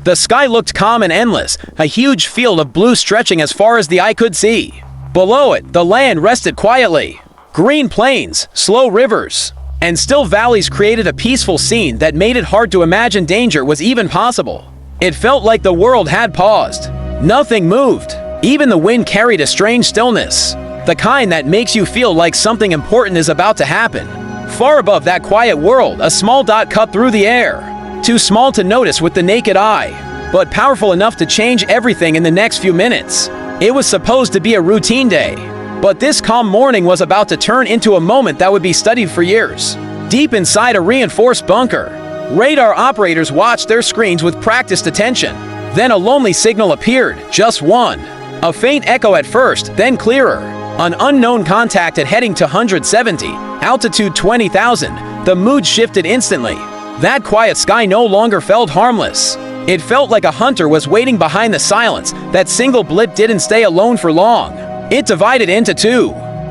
The sky looked calm and endless, a huge field of blue stretching as far as the eye could see. Below it, the land rested quietly. Green plains, slow rivers, and still valleys created a peaceful scene that made it hard to imagine danger was even possible. It felt like the world had paused. Nothing moved. Even the wind carried a strange stillness, the kind that makes you feel like something important is about to happen. Far above that quiet world, a small dot cut through the air. Too small to notice with the naked eye, but powerful enough to change everything in the next few minutes. It was supposed to be a routine day, but this calm morning was about to turn into a moment that would be studied for years. Deep inside a reinforced bunker, radar operators watched their screens with practiced attention. Then a lonely signal appeared, just one. A faint echo at first, then clearer. An unknown contact at heading to 170, altitude 20,000. The mood shifted instantly. That quiet sky no longer felt harmless. It felt like a hunter was waiting behind the silence. That single blip didn't stay alone for long. It divided into two,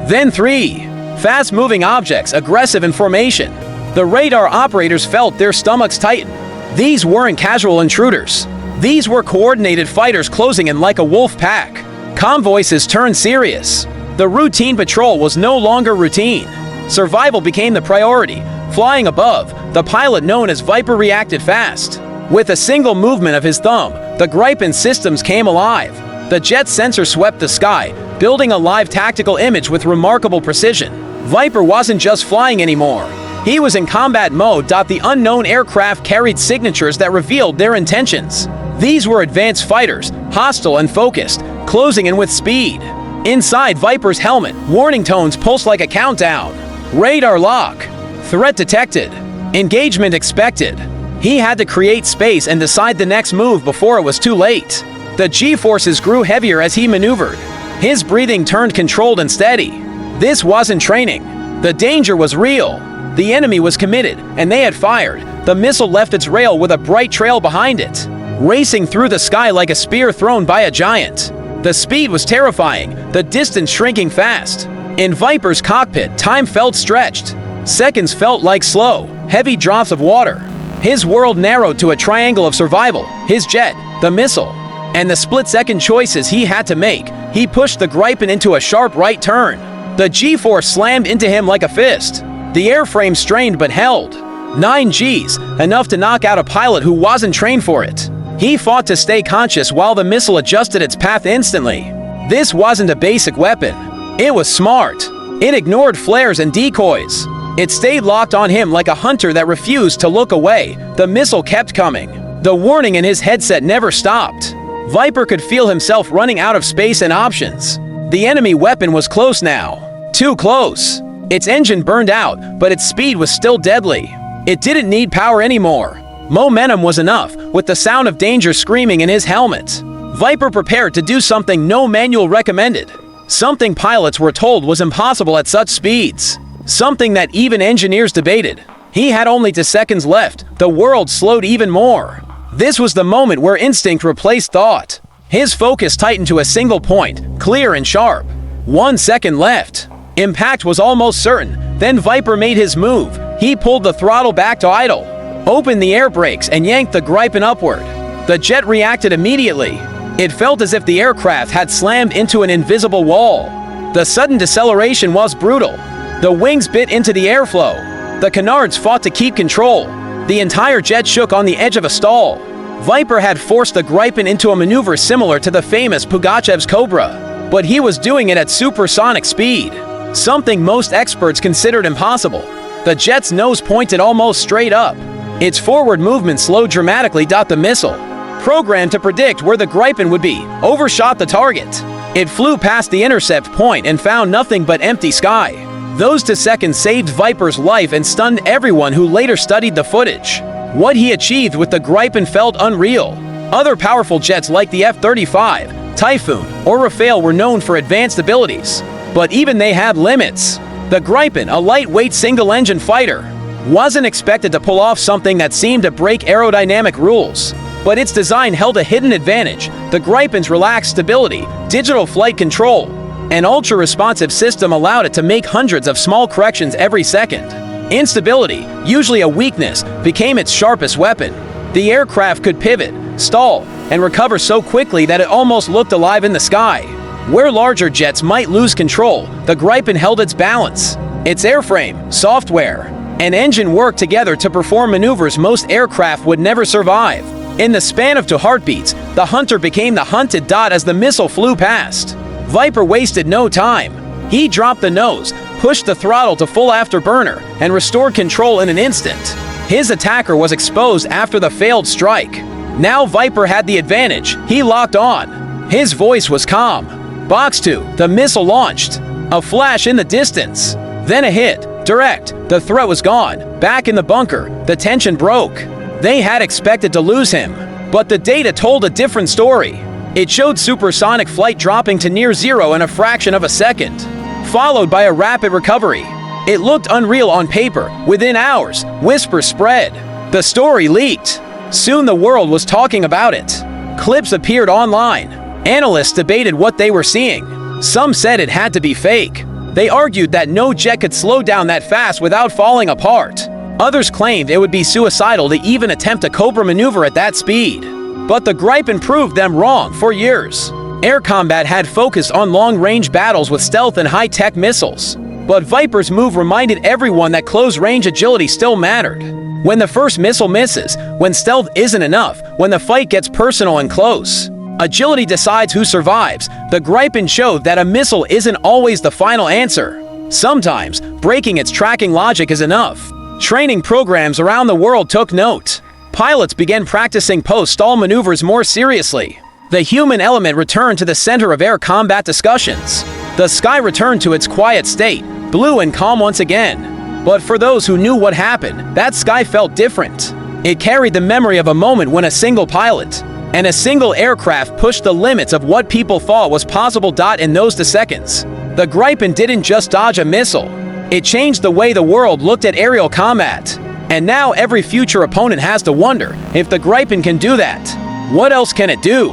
then three. Fast-moving objects, aggressive in formation. The radar operators felt their stomachs tighten. These weren't casual intruders. These were coordinated fighters closing in like a wolf pack. Calm voices turned serious. The routine patrol was no longer routine. Survival became the priority. Flying above, the pilot known as Viper reacted fast. With a single movement of his thumb, the Gripen systems came alive. The jet sensor swept the sky, building a live tactical image with remarkable precision. Viper wasn't just flying anymore. He was in combat mode. The unknown aircraft carried signatures that revealed their intentions. These were advanced fighters, hostile and focused, closing in with speed. Inside Viper's helmet, warning tones pulsed like a countdown. Radar lock. Threat detected. Engagement expected. He had to create space and decide the next move before it was too late. The G-forces grew heavier as he maneuvered. His breathing turned controlled and steady. This wasn't training. The danger was real. The enemy was committed, and they had fired. The missile left its rail with a bright trail behind it, racing through the sky like a spear thrown by a giant. The speed was terrifying, the distance shrinking fast. In Viper's cockpit, time felt stretched. Seconds felt like slow, heavy drops of water. His world narrowed to a triangle of survival, his jet, the missile, and the split-second choices he had to make. He pushed the Gripen into a sharp right turn. The G-force slammed into him like a fist. The airframe strained but held. 9 Gs, enough to knock out a pilot who wasn't trained for it. He fought to stay conscious while the missile adjusted its path instantly. This wasn't a basic weapon. It was smart. It ignored flares and decoys. It stayed locked on him like a hunter that refused to look away. The missile kept coming. The warning in his headset never stopped. Viper could feel himself running out of space and options. The enemy weapon was close now. Too close. Its engine burned out, but its speed was still deadly. It didn't need power anymore. Momentum was enough, with the sound of danger screaming in his helmet. Viper prepared to do something no manual recommended. Something pilots were told was impossible at such speeds. Something that even engineers debated. He had only 2 seconds left. The world slowed even more. This was the moment where instinct replaced thought. His focus tightened to a single point, clear and sharp. 1 second left. Impact was almost certain. Then Viper made his move. He pulled the throttle back to idle, opened the air brakes, and yanked the Gripen upward. The jet reacted immediately. It felt as if the aircraft had slammed into an invisible wall. The sudden deceleration was brutal. The wings bit into the airflow. The canards fought to keep control. The entire jet shook on the edge of a stall. Viper had forced the Gripen into a maneuver similar to the famous Pugachev's Cobra, but he was doing it at supersonic speed, something most experts considered impossible. The jet's nose pointed almost straight up. Its forward movement slowed dramatically. The missile, programmed to predict where the Gripen would be, overshot the target. It flew past the intercept point and found nothing but empty sky. Those 2 seconds saved Viper's life and stunned everyone who later studied the footage. What he achieved with the Gripen felt unreal. Other powerful jets like the F-35, Typhoon, or Rafale were known for advanced abilities, but even they had limits. The Gripen, a lightweight single-engine fighter, wasn't expected to pull off something that seemed to break aerodynamic rules. But its design held a hidden advantage. The Gripen's relaxed stability, digital flight control, an ultra-responsive system allowed it to make hundreds of small corrections every second. Instability, usually a weakness, became its sharpest weapon. The aircraft could pivot, stall, and recover so quickly that it almost looked alive in the sky. Where larger jets might lose control, the Gripen held its balance. Its airframe, software, and engine worked together to perform maneuvers most aircraft would never survive. In the span of 2 heartbeats, the hunter became the hunted. As the missile flew past, Viper wasted no time. He dropped the nose, pushed the throttle to full afterburner, and restored control in an instant. His attacker was exposed after the failed strike. Now Viper had the advantage. He locked on. His voice was calm. Box 2, the missile launched. A flash in the distance. Then a hit. Direct. The threat was gone. Back in the bunker, the tension broke. They had expected to lose him, but the data told a different story. It showed supersonic flight dropping to near zero in a fraction of a second, followed by a rapid recovery. It looked unreal on paper. Within hours, whispers spread. The story leaked. Soon the world was talking about it. Clips appeared online. Analysts debated what they were seeing. Some said it had to be fake. They argued that no jet could slow down that fast without falling apart. Others claimed it would be suicidal to even attempt a Cobra maneuver at that speed. But the Gripen proved them wrong. For years, air combat had focused on long-range battles with stealth and high-tech missiles. But Viper's move reminded everyone that close-range agility still mattered. When the first missile misses, when stealth isn't enough, when the fight gets personal and close, agility decides who survives. The Gripen showed that a missile isn't always the final answer. Sometimes, breaking its tracking logic is enough. Training programs around the world took note. Pilots began practicing post-stall maneuvers more seriously. The human element returned to the center of air combat discussions. The sky returned to its quiet state, blue and calm once again. But for those who knew what happened, that sky felt different. It carried the memory of a moment when a single pilot and a single aircraft pushed the limits of what people thought was possible. In those 2 seconds, the Gripen didn't just dodge a missile. It changed the way the world looked at aerial combat. And now every future opponent has to wonder if the Gripen can do that. What else can it do?